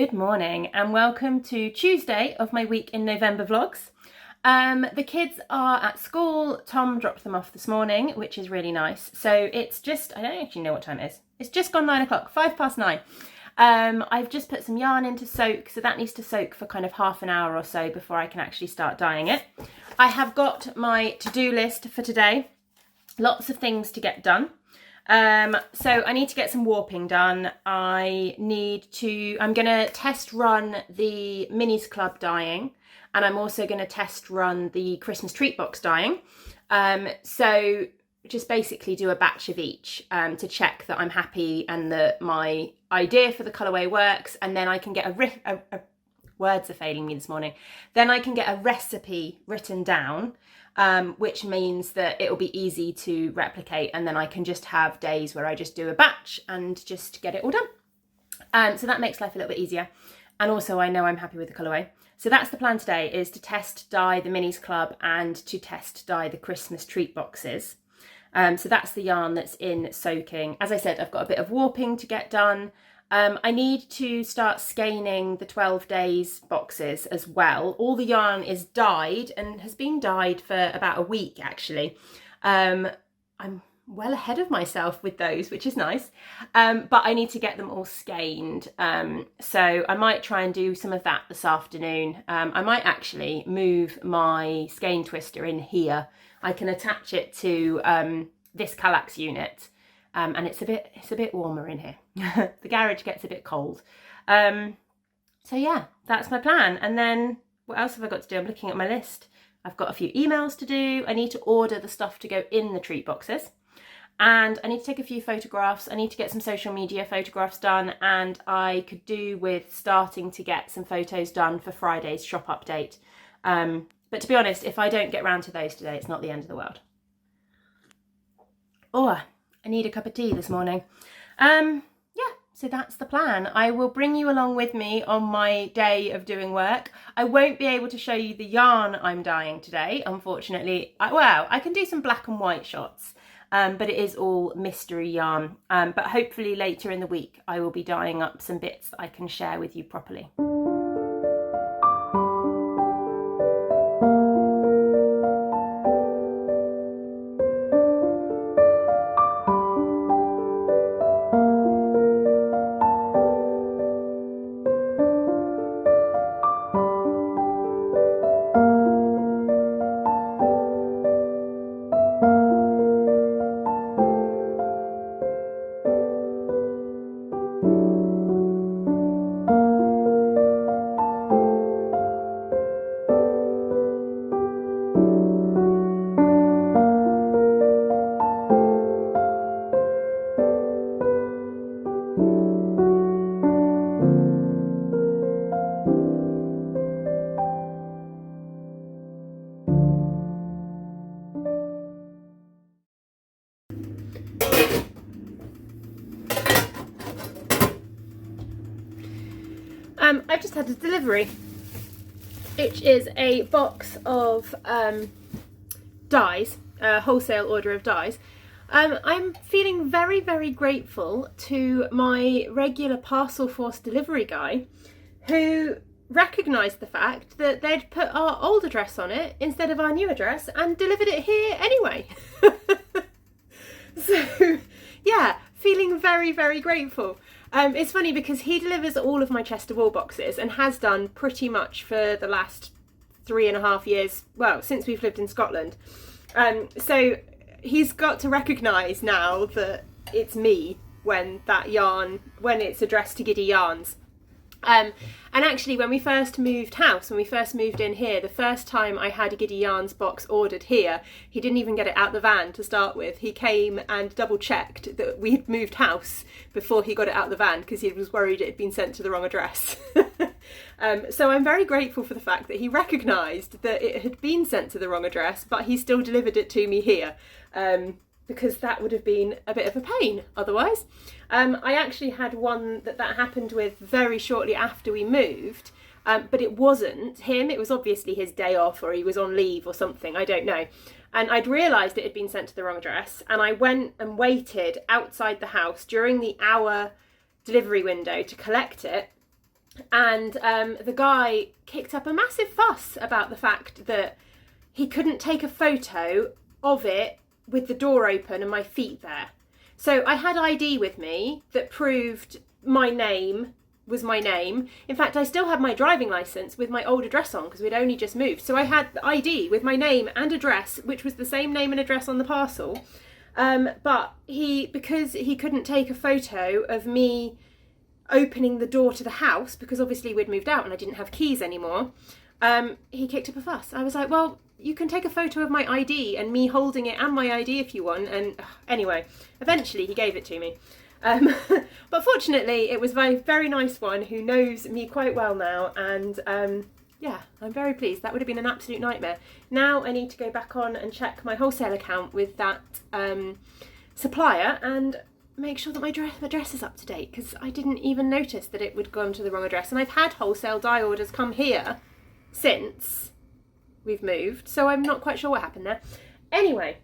Good morning and welcome to Tuesday of my week in November vlogs. The kids are at school. Tom dropped them off this morning, which is really nice. So it's just, I don't actually know what time it is. It's just gone 9 o'clock, 9:05. I've just put some yarn in to soak, so that needs to soak for kind of half an hour or so before I can actually start dyeing it. I have got my to-do list for today. Lots of things to get done. So I need to get some warping done. I'm going to test run the Minis Club dyeing, and I'm also going to test run the Christmas treat box dyeing. So just basically do a batch of each to check that I'm happy and that my idea for the colourway works, and then I can get words are failing me this morning. Then I can get a recipe written down, which means that it will be easy to replicate, and then I can just have days where I just do a batch and just get it all done. So that makes life a little bit easier. And also I know I'm happy with the colourway. So that's the plan today, is to test dye the Minis Club and to test dye the Christmas treat boxes. So that's the yarn that's in soaking. As I said, I've got a bit of warping to get done. I need to start skeining the 12 days boxes as well. All the yarn is dyed and has been dyed for about a week actually. I'm well ahead of myself with those, which is nice. But I need to get them all skeined. So I might try and do some of that this afternoon. I might actually move my skein twister in here. I can attach it to this Kallax unit. And it's a bit warmer in here. The garage gets a bit cold. So yeah, that's my plan. And then what else have I got to do? I'm looking at my list. I've got a few emails to do. I need to order the stuff to go in the treat boxes. And I need to take a few photographs. I need to get some social media photographs done. And I could do with starting to get some photos done for Friday's shop update. But to be honest, if I don't get round to those today, it's not the end of the world. Oh, I need a cup of tea this morning. Yeah, so that's the plan. I will bring you along with me on my day of doing work. I won't be able to show you the yarn I'm dyeing today, unfortunately. I can do some black and white shots, but it is all mystery yarn. But hopefully later in the week, I will be dyeing up some bits that I can share with you properly. I've just had a delivery, which is a box of dyes, a wholesale order of dyes. I'm feeling very, very grateful to my regular parcel force delivery guy, who recognised the fact that they'd put our old address on it instead of our new address and delivered it here anyway. So yeah, feeling very, very grateful. It's funny because he delivers all of my Chester Wall boxes and has done pretty much for the last 3.5 years, well, since we've lived in Scotland. So he's got to recognise now that it's me when it's addressed to Giddy Yarns. And actually, when we first moved in here, the first time I had a Giddy Yarns box ordered here, he didn't even get it out the van to start with. He came and double checked that we'd moved house before he got it out the van because he was worried it had been sent to the wrong address. So I'm very grateful for the fact that he recognised that it had been sent to the wrong address, but he still delivered it to me here. Because that would have been a bit of a pain otherwise. I actually had one that happened with very shortly after we moved, but it wasn't him. It was obviously his day off, or he was on leave or something, I don't know. And I'd realised it had been sent to the wrong address, and I went and waited outside the house during the hour delivery window to collect it. And the guy kicked up a massive fuss about the fact that he couldn't take a photo of it with the door open and my feet there. So I had ID with me that proved my name was my name. In fact, I still had my driving licence with my old address on because we'd only just moved. So I had ID with my name and address, which was the same name and address on the parcel. But because he couldn't take a photo of me opening the door to the house, because obviously we'd moved out and I didn't have keys anymore, he kicked up a fuss. I was like, well, you can take a photo of my ID and me holding it and my ID if you want. And anyway, eventually he gave it to me. But fortunately it was a very, very nice one who knows me quite well now, and yeah, I'm very pleased. That would have been an absolute nightmare. Now I need to go back on and check my wholesale account with that supplier and make sure that my address is up to date, because I didn't even notice that it would gone to the wrong address. And I've had wholesale dye orders come here since we've moved, so I'm not quite sure what happened there. Anyway,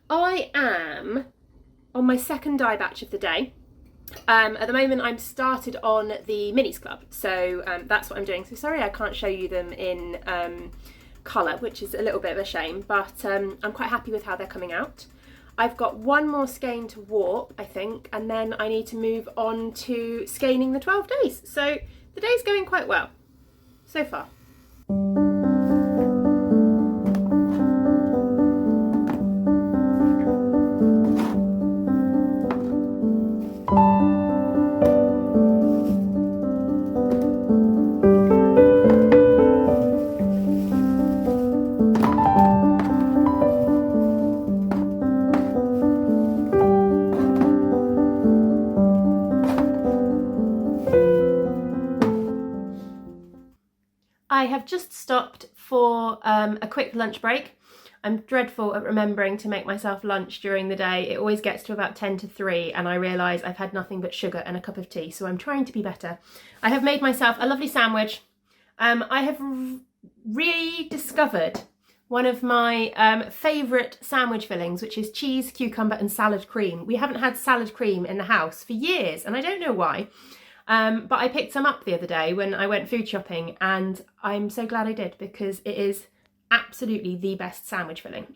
I am on my second dye batch of the day. At the moment I'm started on the minis club, so that's what I'm doing. So sorry I can't show you them in colour, which is a little bit of a shame, but I'm quite happy with how they're coming out. I've got one more skein to warp, I think, and then I need to move on to skeining the 12 days. So the day's going quite well so far. I have just stopped for a quick lunch break. I'm dreadful at remembering to make myself lunch during the day. It always gets to about 2 to 3 and I realise I've had nothing but sugar and a cup of tea, so I'm trying to be better. I have made myself a lovely sandwich. I have rediscovered one of my favourite sandwich fillings, which is cheese, cucumber and salad cream. We haven't had salad cream in the house for years and I don't know why. But I picked some up the other day when I went food shopping, and I'm so glad I did, because it is absolutely the best sandwich filling.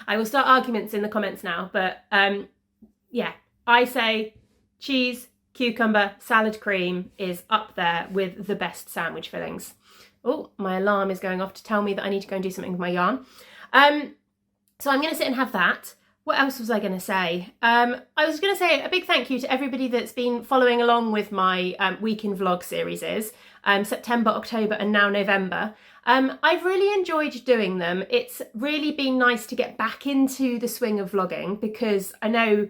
I will start arguments in the comments now, but yeah, I say cheese, cucumber, salad cream is up there with the best sandwich fillings. Oh, my alarm is going off to tell me that I need to go and do something with my yarn. So I'm going to sit and have that. What else was I going to say? I was going to say a big thank you to everybody that's been following along with my week in vlog series, September, October and now November. I've really enjoyed doing them. It's really been nice to get back into the swing of vlogging, because I know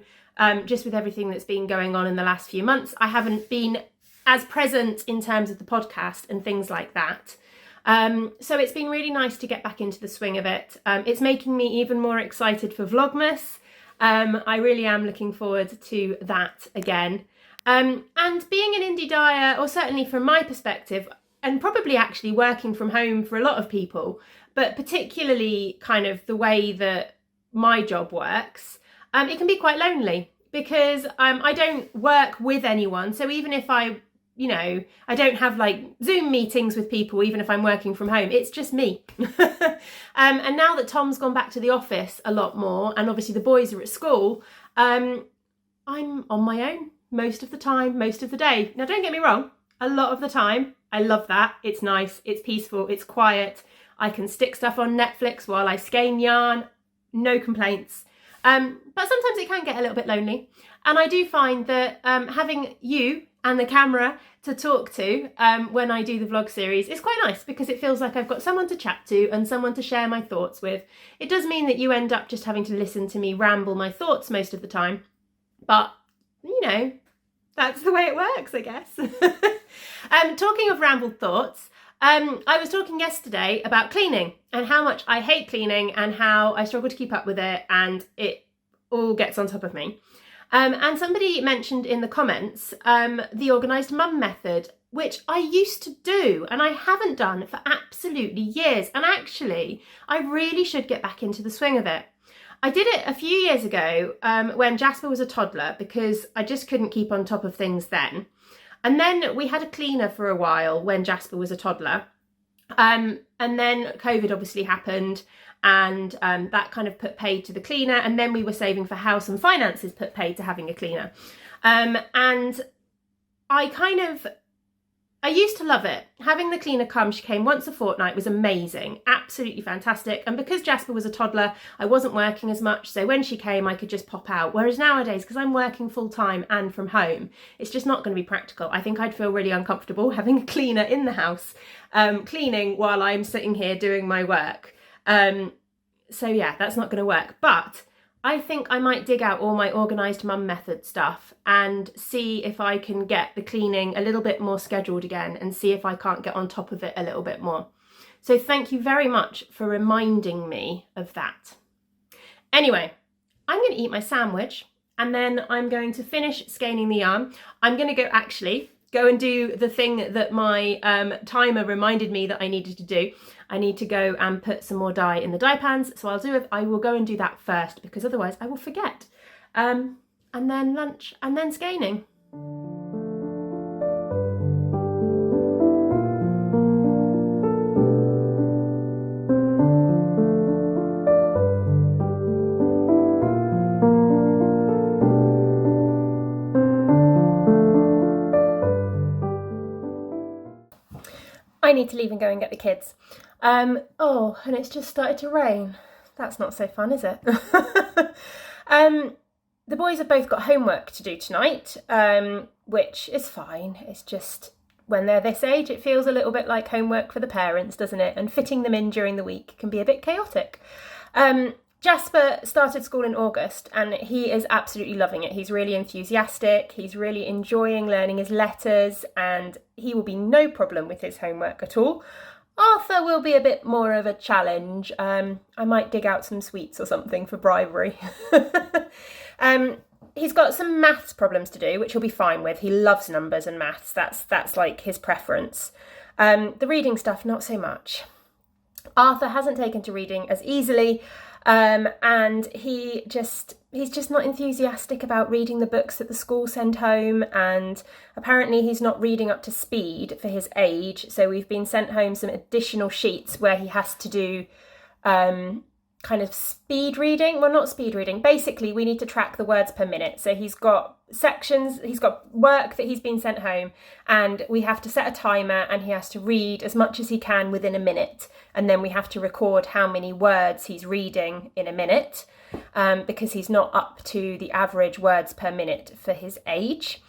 just with everything that's been going on in the last few months, I haven't been as present in terms of the podcast and things like that. So it's been really nice to get back into the swing of it. It's making me even more excited for Vlogmas. I really am looking forward to that again. And being an indie dyer, or certainly from my perspective, and probably actually working from home for a lot of people, but particularly kind of the way that my job works, it can be quite lonely, because I don't work with anyone. So even if I don't have like Zoom meetings with people, even if I'm working from home, it's just me. And now that Tom's gone back to the office a lot more, and obviously the boys are at school, I'm on my own most of the time, most of the day. Now, don't get me wrong, a lot of the time, I love that. It's nice, it's peaceful, it's quiet. I can stick stuff on Netflix while I skein yarn, no complaints. But sometimes it can get a little bit lonely. And I do find that having you and the camera to talk to when I do the vlog series is quite nice, because it feels like I've got someone to chat to and someone to share my thoughts with. It does mean that you end up just having to listen to me ramble my thoughts most of the time, but that's the way it works, I guess. Talking of rambled thoughts, I was talking yesterday about cleaning and how much I hate cleaning and how I struggle to keep up with it, and it all gets on top of me. And somebody mentioned in the comments the organised mum method, which I used to do and I haven't done for absolutely years. And actually, I really should get back into the swing of it. I did it a few years ago when Jasper was a toddler, because I just couldn't keep on top of things then. And then we had a cleaner for a while when Jasper was a toddler. And then COVID obviously happened, and that kind of put paid to the cleaner, and then we were saving for house, and finances put paid to having a cleaner. And I used to love it. Having the cleaner come, she came once a fortnight, was amazing, absolutely fantastic. And because Jasper was a toddler, I wasn't working as much, so when she came I could just pop out. Whereas nowadays, because I'm working full time and from home, it's just not going to be practical. I think I'd feel really uncomfortable having a cleaner in the house cleaning while I'm sitting here doing my work. So yeah, that's not going to work. But I think I might dig out all my organised mum method stuff and see if I can get the cleaning a little bit more scheduled again, and see if I can't get on top of it a little bit more. So thank you very much for reminding me of that. Anyway, I'm going to eat my sandwich, and then I'm going to finish skeins the yarn. I'm going to go and do the thing that my timer reminded me that I needed to do. I need to go and put some more dye in the dye pans, so I will go and do that first, because otherwise I will forget. And then lunch, and then skeining. I need to leave and go and get the kids. Oh, and it's just started to rain. That's not so fun, is it? The boys have both got homework to do tonight, which is fine. It's just when they're this age, it feels a little bit like homework for the parents, doesn't it? And fitting them in during the week can be a bit chaotic. Jasper started school in August, and he is absolutely loving it. He's really enthusiastic, he's really enjoying learning his letters, and he will be no problem with his homework at all. Arthur will be a bit more of a challenge. I might dig out some sweets or something for bribery. He's got some maths problems to do, which he'll be fine with. He loves numbers and maths. That's like his preference. The reading stuff, not so much. Arthur hasn't taken to reading as easily, and he's just not enthusiastic about reading the books that the school send home, and apparently he's not reading up to speed for his age, so we've been sent home some additional sheets where he has to do kind of speed reading. Well, not speed reading. Basically, we need to track the words per minute. So he's got sections, he's got work that he's been sent home, and we have to set a timer, and he has to read as much as he can within a minute. And then we have to record how many words he's reading in a minute, because he's not up to the average words per minute for his age.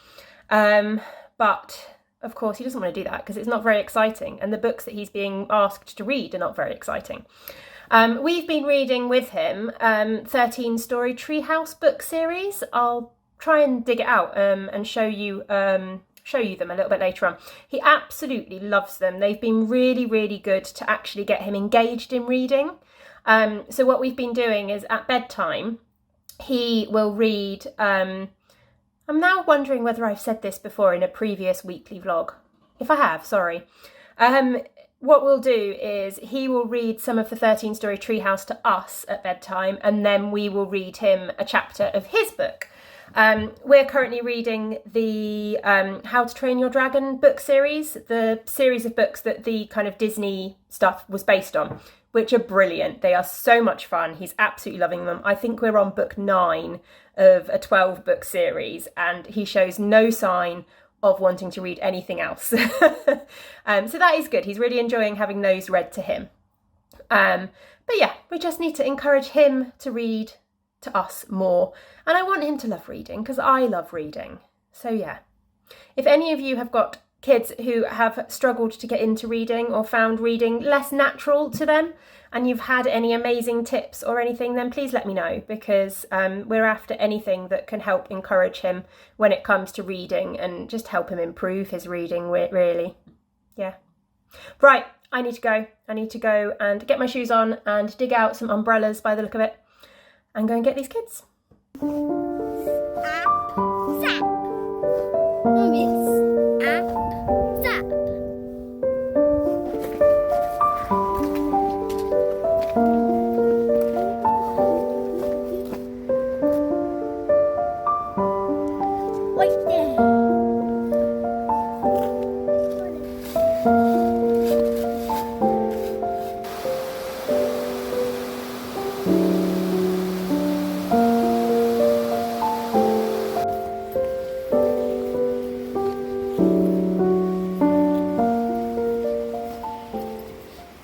But of course, he doesn't want to do that because it's not very exciting. And the books that he's being asked to read are not very exciting. We've been reading with him 13-story Treehouse book series. I'll try and dig it out and show you them a little bit later on. He absolutely loves them. They've been really, really good to actually get him engaged in reading. So what we've been doing is at bedtime, he will read... I'm now wondering whether I've said this before in a previous weekly vlog. If I have, sorry. What we'll do is he will read some of the 13-story Treehouse to us at bedtime, and then we will read him a chapter of his book. We're currently reading the How to Train Your Dragon book series, the series of books that the kind of Disney stuff was based on, which are brilliant. They are so much fun. He's absolutely loving them. I think we're on book 9 of a 12-book series, and he shows no sign of wanting to read anything else. So that is good. He's really enjoying having those read to him. But yeah, we just need to encourage him to read to us more. And I want him to love reading because I love reading. So yeah, if any of you have got kids who have struggled to get into reading or found reading less natural to them, and you've had any amazing tips or anything, then please let me know, because we're after anything that can help encourage him when it comes to reading and just help him improve his reading, really. Yeah. Right, I need to go. I need to go and get my shoes on and dig out some umbrellas by the look of it and go and get these kids. Zap. Oh, yes.